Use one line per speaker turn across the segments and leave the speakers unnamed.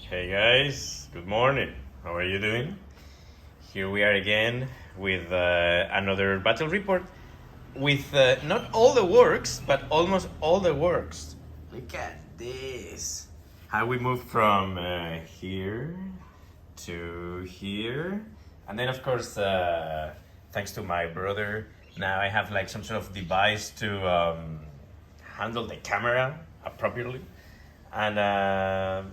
Hey guys, good morning. How are you doing? Here we are again with another battle report with not all the works, but almost all the works. Look at this. How we moved from here to here. And then, of course, thanks to my brother, now I have like some sort of device to handle the camera appropriately. And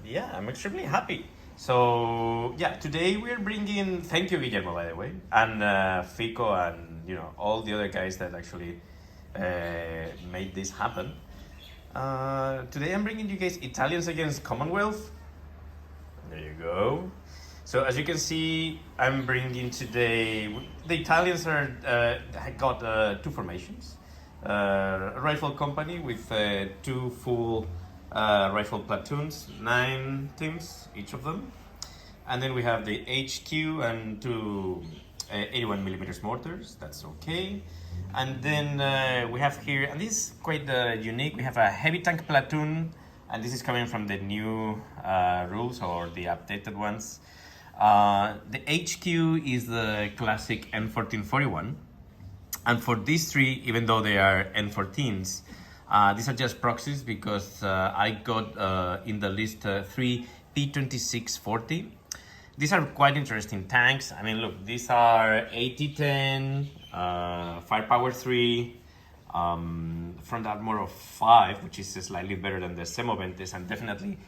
yeah, I'm extremely happy. So yeah, today we're bringing, thank you Guillermo by the way, and Fico and all the other guys that actually made this happen. Today I'm bringing you guys Italians against Commonwealth. There you go. So as you can see, I'm bringing today, the Italians got two formations. A rifle company with two full rifle platoons, 9 teams, each of them. And then we have the HQ and two 81 millimeters mortars, that's okay. And then we have here, and this is quite unique, we have a heavy tank platoon, and this is coming from the new rules or the updated ones. The HQ is the classic N1441. And for these three, even though they are N14s, these are just proxies because I got in the list 3 P2640. These are quite interesting tanks. I mean, look, these are 80-10, firepower 3, front armor of 5, which is slightly better than the Semoventes, and definitely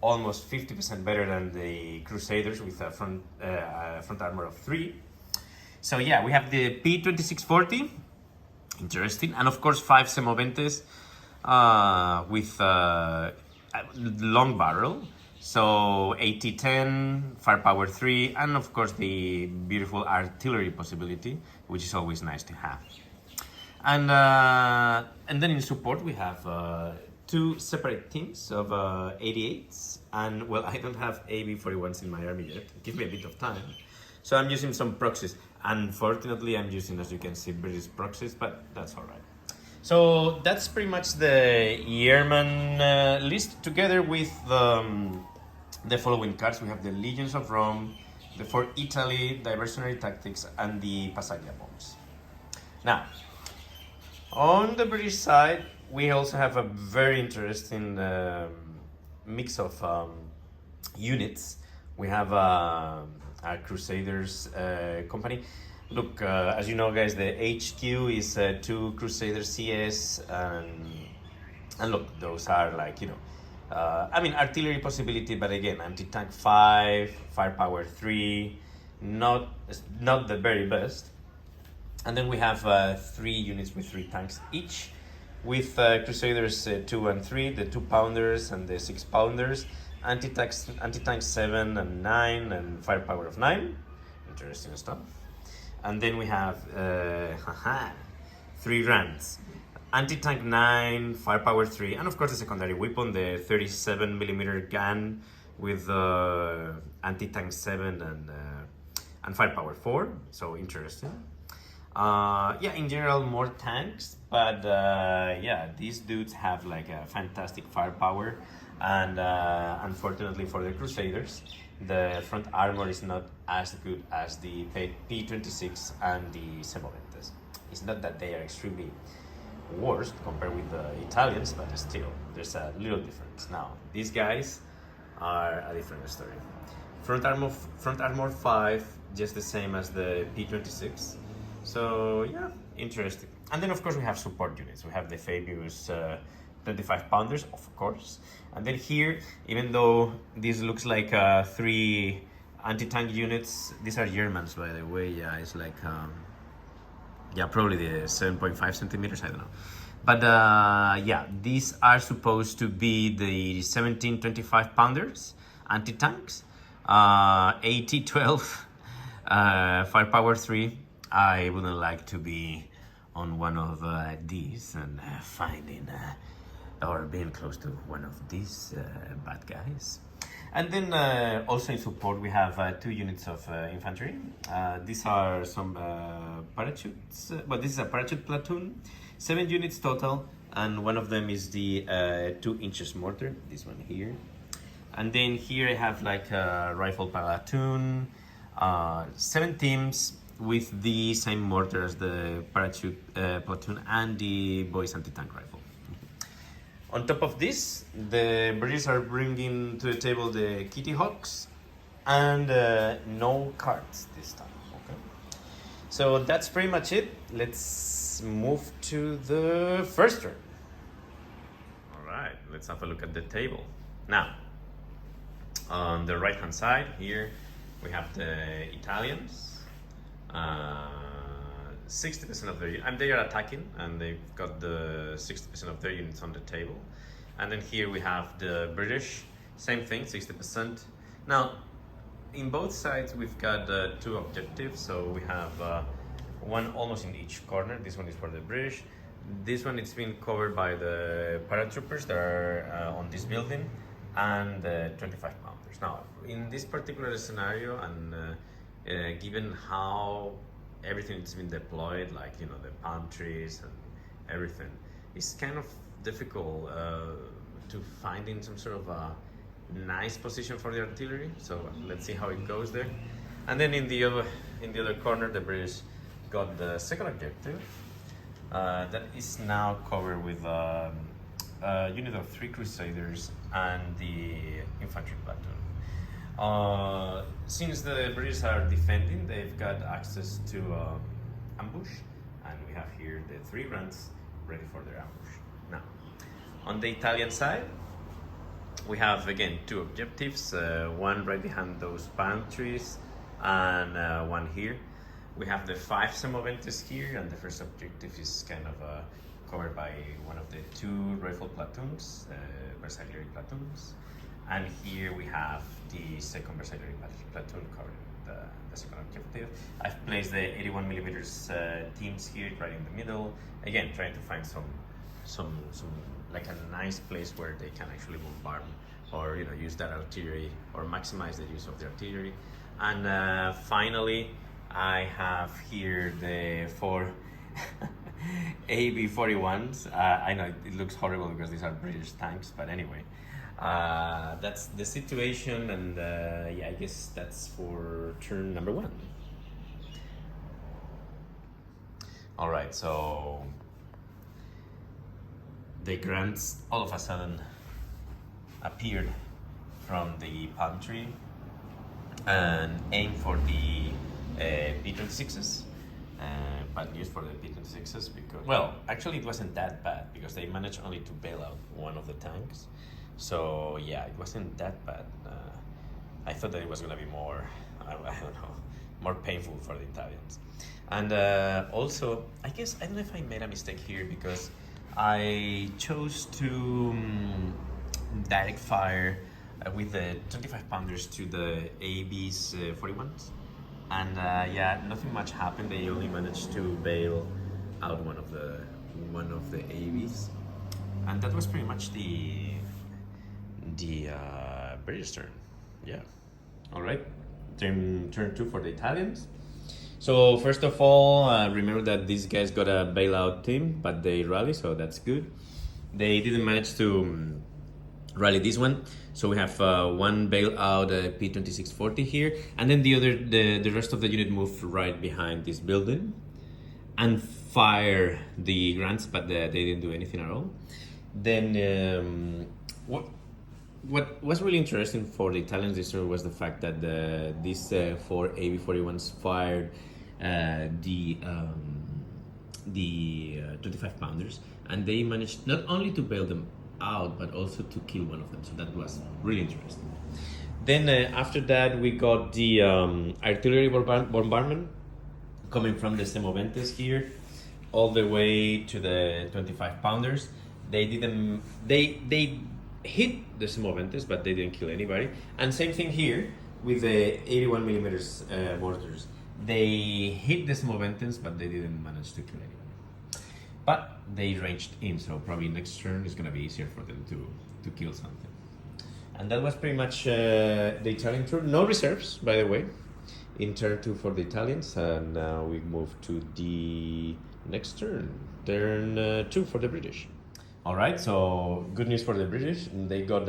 almost 50% better than the Crusaders with a front armor of 3. So yeah, we have the P2640, interesting, and of course 5 Semoventes with long barrel, so 80-10, firepower 3, and of course the beautiful artillery possibility, which is always nice to have. And then in support we have 2 separate teams of 88s, and well, I don't have AB41s in my army yet. Give me a bit of time. So I'm using some proxies. Unfortunately, I'm using, as you can see, British proxies, but that's all right. So that's pretty much the Yearman list, together with the following cards. We have the Legions of Rome, the For Italy, Diversionary Tactics, and the Passaglia bombs. Now, on the British side, we also have a very interesting mix of units. We have a Crusaders company. Look, as you know, guys, the HQ is 2 Crusaders CS, and look, those are like, I mean, artillery possibility, but again, anti-tank 5, firepower 3, not the very best. And then we have 3 units with 3 tanks each, with Crusaders 2 and 3, the 2-pounders and the 6-pounders, anti-tank 7 and 9, and firepower of 9. Interesting stuff. And then we have 3 Rands, anti-tank 9, firepower 3, and of course the secondary weapon, the 37mm gun with anti-tank 7 and firepower 4. So interesting. Yeah, in general more tanks, but yeah, these dudes have like a fantastic firepower, and unfortunately for the Crusaders, the front armor is not as good as the P26 and the Semoventes. It's not that they are extremely worse compared with the Italians, but still, there's a little difference. Now, these guys are a different story. Front armor 5, just the same as the P26. So yeah, interesting. And then of course we have support units. We have the famous 25-pounders, of course. And then here, even though this looks like 3 anti-tank units, these are Germans, by the way. Yeah, it's like, yeah, probably the 7.5 centimeters, I don't know. But yeah, these are supposed to be the 17 25-pounders, anti-tanks, 80-12, firepower 3. I wouldn't like to be on one of these and finding or being close to one of these bad guys. And then also in support we have 2 units of infantry. These are some parachutes, but this is a parachute platoon, 7 units total, and one of them is the 2 inches mortar, this one here. And then here I have like a rifle platoon, 7 teams with the same mortar as the parachute platoon and the boys anti-tank rifle. On top of this, the British are bringing to the table the Kitty Hawks and no cards this time. Okay, so that's pretty much it. Let's move to the first turn. All right, let's have a look at the table. Now, on the right hand side here, we have the Italians. 60% of their, and they are attacking, and they've got the 60% of their units on the table. And then here we have the British, same thing, 60%. Now, in both sides, we've got 2 objectives. So we have one almost in each corner. This one is for the British. This one it's been covered by the paratroopers that are on this building, and 25 pounders. Now, in this particular scenario, and given how everything has been deployed, like, you know, the palm trees and everything, it's kind of difficult to find in some sort of a nice position for the artillery. So let's see how it goes there. And then in the other corner, the British got the second objective that is now covered with a unit of 3 Crusaders and the infantry platoon. Since the British are defending, they've got access to ambush, and we have here the 3 grunts ready for their ambush. Now, on the Italian side, we have again 2 objectives, one right behind those palm trees and one here. We have the 5 semoventes here, and the first objective is kind of covered by one of the 2 rifle platoons, Versailles platoons. And here we have the second Versailles platoon covering the second objective. I've placed the 81 millimeters teams here right in the middle. Again, trying to find some like a nice place where they can actually bombard, or, you know, use that artillery or maximize the use of the artillery. And finally, I have here the 4 AB-41s. I know it looks horrible because these are British tanks, but anyway. That's the situation, and yeah, I guess that's for turn number 1. All right, so the grunts all of a sudden appeared from the palm tree and aimed for the P-26s. Bad news for the P-26s because, well, actually it wasn't that bad because they managed only to bail out one of the tanks. So yeah, it wasn't that bad. I thought that it was gonna be more, I don't know, more painful for the Italians. And also, I don't know if I made a mistake here because I chose to direct fire with the 25 pounders to the AB's 41s. And yeah, nothing much happened. They only managed to bail out one of the ABs. And that was pretty much the British turn. Yeah. All right. Turn 2 for the Italians. So first of all, remember that these guys got a bailout team, but they rally, so that's good. They didn't manage to rally this one, so we have one bailout P-2640 here, and then the rest of the unit moved right behind this building and fire the grunts, but they didn't do anything at all. Then what was really interesting for the Italians this year was the fact that these 4 AB-41s fired the 25 pounders, and they managed not only to bail them out but also to kill one of them, so that was really interesting. Then after that we got the artillery bombardment coming from the semoventes here all the way to the 25 pounders. They hit the semoventes, but they didn't kill anybody. And same thing here with the 81 millimeters mortars. They hit the semoventes, but they didn't manage to kill anybody. But they ranged in, so probably next turn is gonna be easier for them to kill something. And that was pretty much the Italian turn. No reserves, by the way, in turn 2 for the Italians. And now we move to the next turn, turn 2 for the British. All right, so good news for the British. They got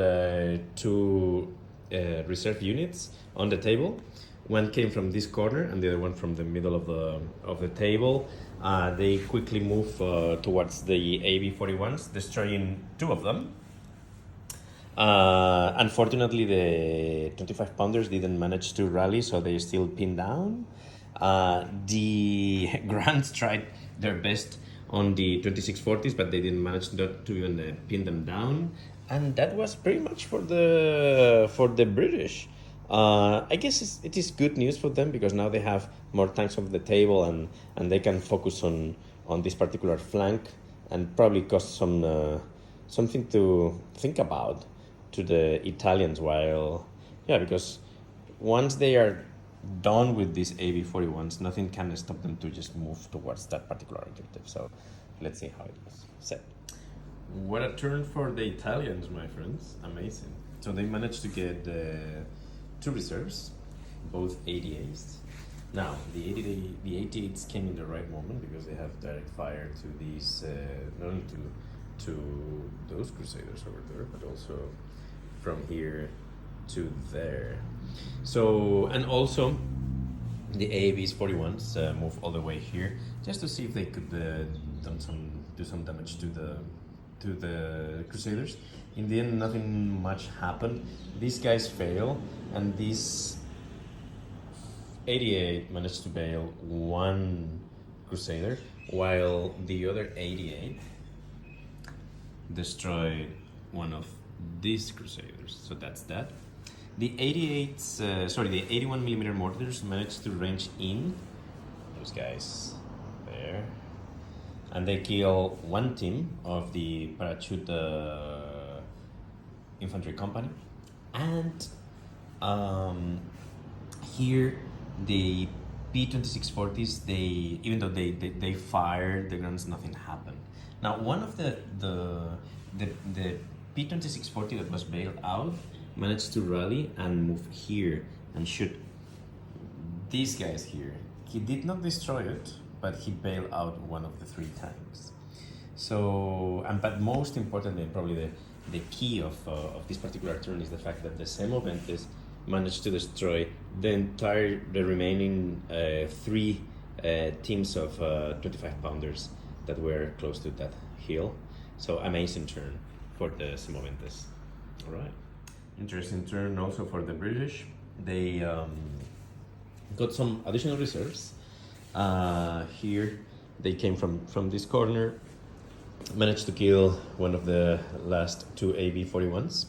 2 reserve units on the table. One came from this corner and the other one from the middle of the table. They quickly move towards the AB-41s, destroying two of them. Unfortunately, the 25 pounders didn't manage to rally, so they still pinned down. The Grants tried their best on the 2640s, but they didn't manage not to even pin them down. And that was pretty much for the British. I guess it is good news for them because now they have more tanks on the table and they can focus on this particular flank and probably cause something to think about to the Italians because once they are done with these AB-41s, nothing can stop them to just move towards that particular objective. So let's see how it was set. What a turn for the Italians, my friends. Amazing. So they managed to get two reserves, both 88s. Now, the 88s came in the right moment because they have direct fire to these, not only to those Crusaders over there, but also from here to there. So, and also the AAVs 41s move all the way here just to see if they could do some damage to the Crusaders. In the end, nothing much happened. These guys fail, and this 88 managed to bail one Crusader, while the other 88 destroyed one of these Crusaders. So that's that. The 81 millimeter mortars managed to range in those guys there, and they kill one team of the parachute infantry company. And here the P-2640s, even though they fired the guns, nothing happened. Now one of the P-2640 that was bailed out managed to rally and move here and shoot these guys here. He did not destroy it, but he bailed out one of the three tanks. So, but most importantly, probably the key of this particular turn is the fact that the Semoventes managed to destroy the remaining three teams of 25 pounders that were close to that hill. So amazing turn for the Semoventes. All right. Interesting turn also for the British. They got some additional reserves. Here they came from this corner, managed to kill one of the last two AB-41s.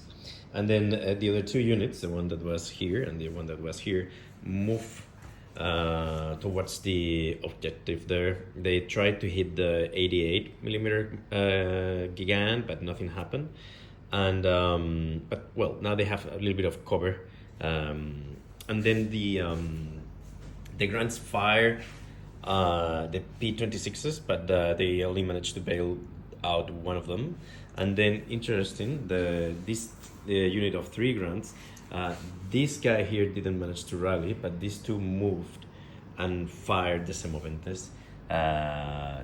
And then the other two units, the one that was here and the one that was here, move towards the objective there. They tried to hit the 88 millimeter Gigant, but nothing happened. And but well, now they have a little bit of cover. And then the Grants fire the P-26s, but they only managed to bail out one of them. And then interesting, the unit of three Grants, this guy here didn't manage to rally, but these two moved and fired the Semoventes,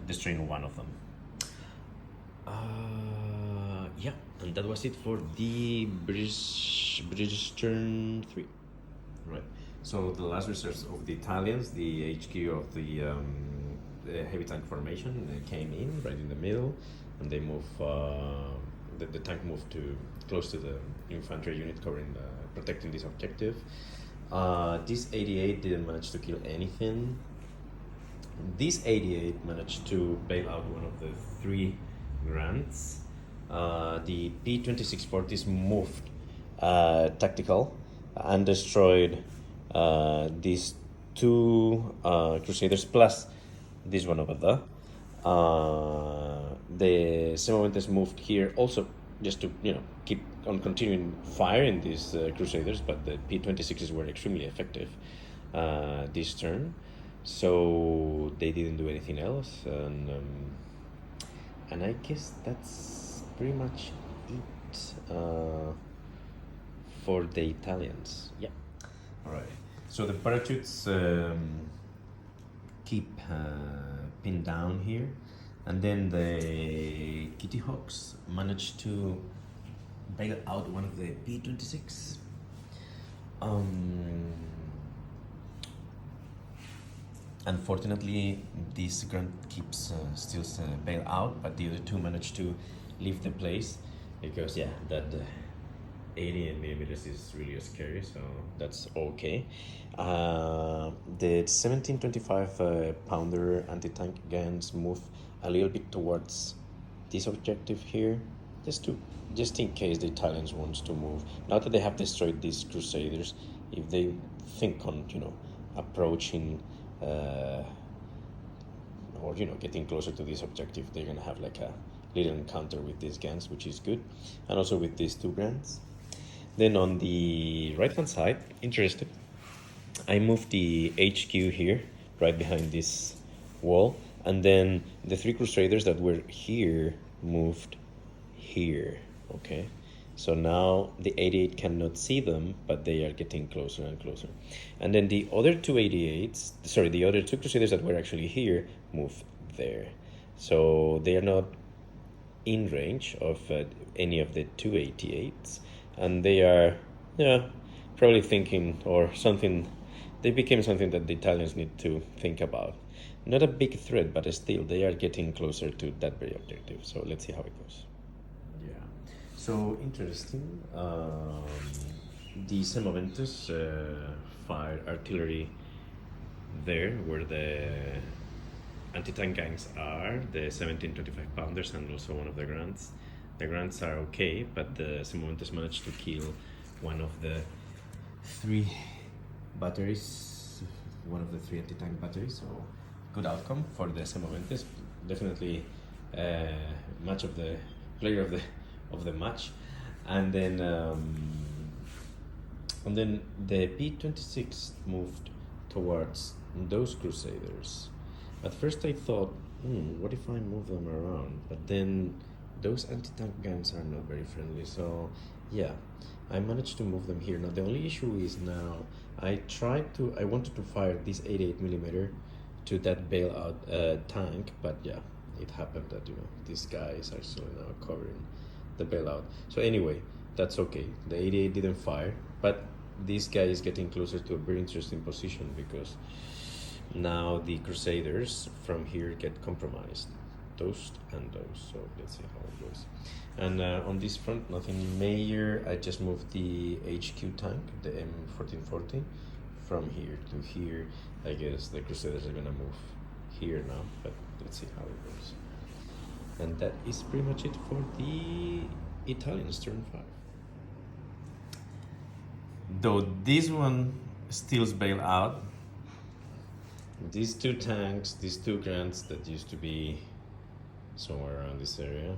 destroying one of them. Yeah, and that was it for the British turn 3. Right. So the last reserves of the Italians, the HQ of the heavy tank formation, they came in right in the middle, and they move. The tank moved to close to the infantry unit covering protecting this objective. This 88 didn't manage to kill anything. This 88 managed to bail out one of the three Grants. The P-2640s moved tactical and destroyed these two Crusaders plus this one over there. The Semoventes moved here also just to keep on continuing firing these Crusaders, but the P-26s were extremely effective this turn, so they didn't do anything else, and I guess that's pretty much it for the Italians. Yeah. All right. So the parachutes keep pinned down here, and then the Kitty Hawks managed to bail out one of the P-26. Um, Unfortunately, this grunt keeps still bail out, but the other two manage to leave the place because yeah, that 88 millimeters is really scary, so that's okay. The 1725 pounder anti-tank guns move a little bit towards this objective here, just in case the Italians wants to move. Now that they have destroyed these Crusaders, if they think on approaching or getting closer to this objective, they're gonna have like a little encounter with these guns, which is good, and also with these two grants. Then on the right hand side, interesting, I moved the HQ here, right behind this wall, and then the three Crusaders that were here moved here. Okay, so now the 88 cannot see them, but they are getting closer and closer. And then the other two 88s, sorry, the other two Crusaders that were actually here moved there. So they are not in range of any of the two 88s. And they are, probably thinking or something, they became something that the Italians need to think about. Not a big threat, but still, they are getting closer to that very objective. So let's see how it goes. So interesting. The Semoventus fired artillery there where the anti-tank gangs are, the 1725 pounders and also one of the grants. The grants are okay, but the Semoventus managed to kill one of the three batteries, one of the three anti-tank batteries. So good outcome for the Semoventus. Definitely much of the player of the match. And then the P-26 moved towards those Crusaders. At first I thought, what if I move them around? But then those anti-tank guns are not very friendly, so yeah, I managed to move them here. Now the only issue is now I wanted to fire this 88mm to that bailout tank, but yeah, it happened that this guy is actually now covering the bailout. So anyway, that's okay. The 88 didn't fire, but this guy is getting closer to a very interesting position because now the Crusaders from here get compromised, those and those. So let's see how it goes. And on this front, nothing major. I just moved the HQ tank, the M1440, from here to here. I guess the Crusaders are gonna move here now, but let's see how it goes. And that is pretty much it for the Italians turn 5. Though this one still bail out, these two tanks, these two grants that used to be somewhere around this area,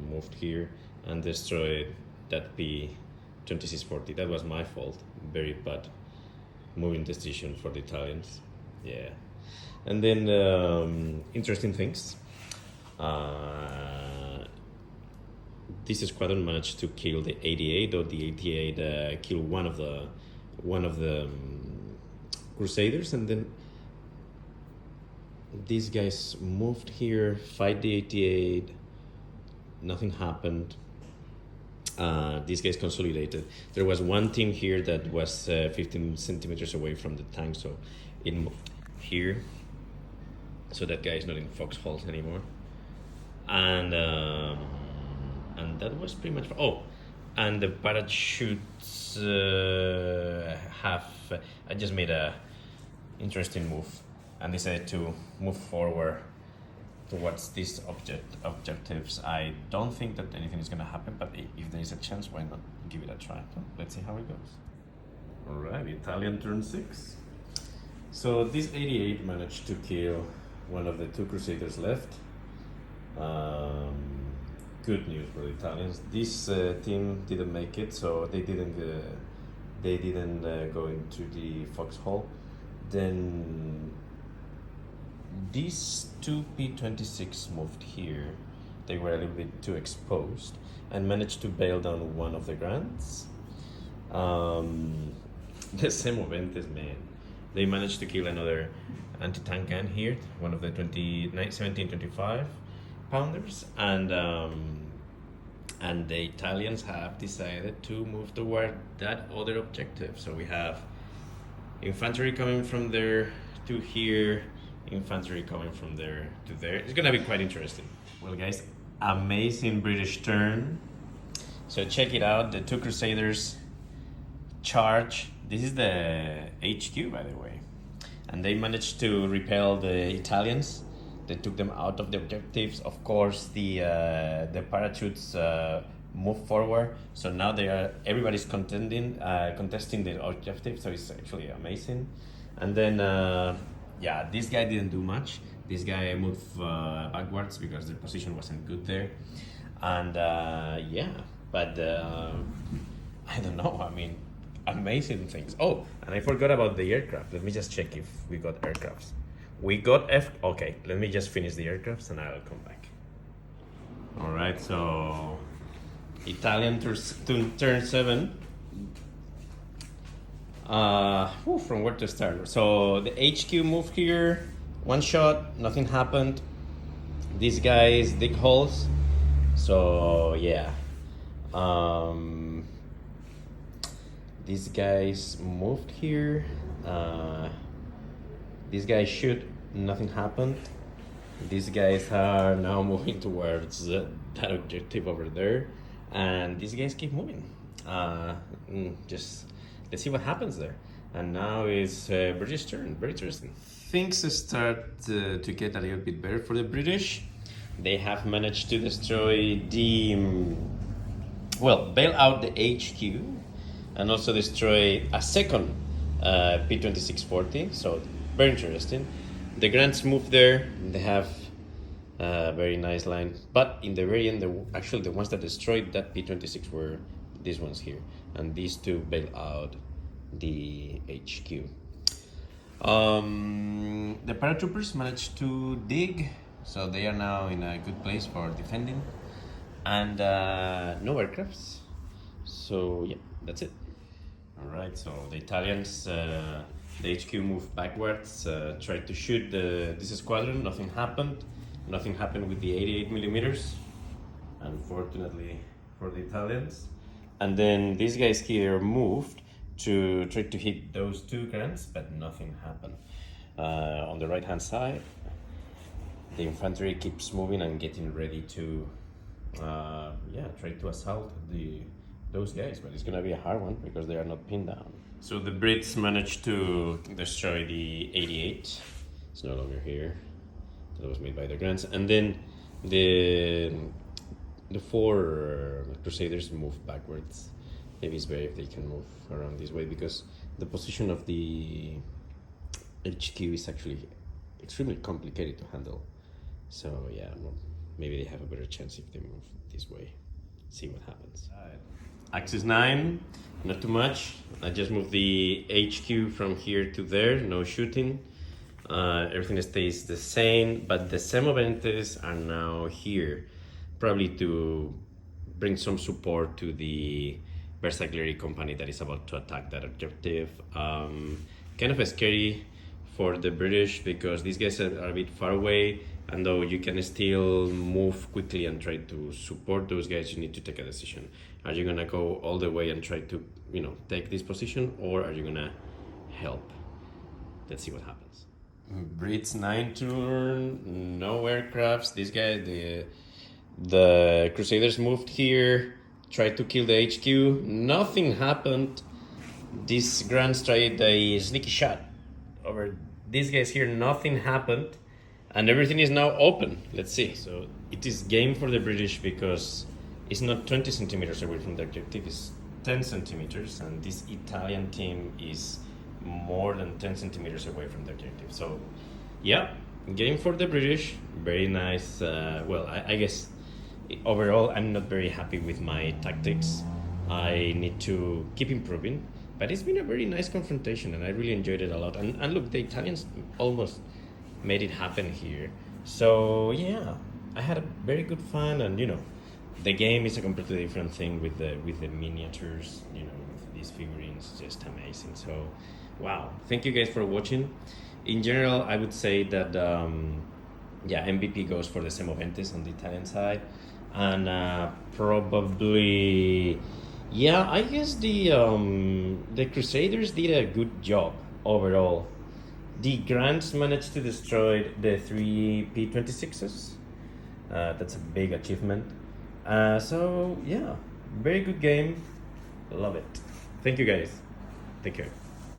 moved here and destroyed that P-2640. That was my fault. Very bad moving decision for the Italians. Yeah. And then interesting things. This squadron managed to kill the 88, though the 88 killed one of the Crusaders, and then these guys moved here, fight the 88. Nothing happened. These guys consolidated. There was one team here that was 15 centimeters away from the tank, so it moved here. So that guy is not in foxholes anymore. And that was pretty much. And the parachutes I just made a interesting move and decided to move forward towards these objectives. I don't think that anything is gonna happen, but if there is a chance, why not give it a try? So let's see how it goes. All right, Italian turn 6. So this 88 managed to kill one of the two Crusaders left. Good news for the Italians. This team didn't make it, so they didn't go into the foxhole. Then these two P-26 moved here. They were a little bit too exposed and managed to bail down one of the grants. The Semoventes, man, they managed to kill another anti-tank gun here, one of the 1725 pounders, and and the Italians have decided to move toward that other objective. So we have infantry coming from there to here, infantry coming from there to there. It's gonna be quite interesting. Well, guys, amazing British turn. So check it out, the two Crusaders charge. This is the HQ, by the way. And they managed to repel the Italians. They took them out of the objectives. Of course, the parachutes moved forward. So now everybody's contesting the objective. So it's actually amazing. And then, yeah, this guy didn't do much. This guy moved backwards because the position wasn't good there. And yeah, but I don't know. I mean, amazing things. Oh, and I forgot about the aircraft. Let me just check if we got aircrafts. We got okay, let me just finish the aircrafts and I'll come back. All right, so Italian turn 7. From where to start? So the HQ moved here, one shot, nothing happened. These guys dig holes. So yeah. These guys moved here. These guys shoot, nothing happened. These guys are now moving towards that objective over there, and these guys keep moving. Just let's see what happens there. And now it's British turn. Very interesting. Things start to get a little bit better for the British. They have managed to destroy bail out the HQ, and also destroy a second P-2640. So very interesting. The Grants moved there. They have a very nice line. But in the very end, the ones that destroyed that P-26 were these ones here. And these two bail out the HQ. The paratroopers managed to dig. So they are now in a good place for defending. And no aircrafts. So yeah, that's it. All right, so the Italians, the HQ moved backwards, tried to shoot this squadron, nothing happened. Nothing happened with the 88 millimeters, unfortunately for the Italians. And then these guys here moved to try to hit those two Grants, but nothing happened. On the right-hand side, the infantry keeps moving and getting ready to, try to assault those guys, but it's gonna be a hard one because they are not pinned down. So the Brits managed to destroy the 88. It's no longer here. That was made by the Grants. And then the four Crusaders moved backwards. Maybe it's better if they can move around this way because the position of the HQ is actually extremely complicated to handle. So yeah, maybe they have a better chance if they move this way. See what happens. Axis 9, not too much. I just moved the HQ from here to there, no shooting. Everything stays the same, but the Semoventes are now here, probably to bring some support to the Versagleri company that is about to attack that objective. Kind of scary for the British because these guys are a bit far away, and though you can still move quickly and try to support those guys, you need to take a decision. Are you gonna go all the way and try to, take this position, or are you gonna help? Let's see what happens. Brits 9 turn, no aircrafts. This guy, the Crusaders moved here, tried to kill the HQ. Nothing happened. These Grants tried a sneaky shot over these guys here. Nothing happened, and everything is now open. Let's see. So it is game for the British because it's not 20 centimeters away from the objective. It's 10 centimeters, and this Italian team is more than 10 centimeters away from the objective. So yeah, game for the British. Very nice. I guess overall I'm not very happy with my tactics. I need to keep improving, but it's been a very nice confrontation and I really enjoyed it a lot. And look, the Italians almost made it happen here. So yeah, I had a very good fun, and the game is a completely different thing with the miniatures, with these figurines, just amazing. So wow, thank you guys for watching. In general, I would say that MVP goes for the Semoventes on the Italian side. and probably, yeah, I guess the Crusaders did a good job overall. The Grants managed to destroy the three P-26s. That's a big achievement. So yeah, very good game. Love it. Thank you guys. Take care.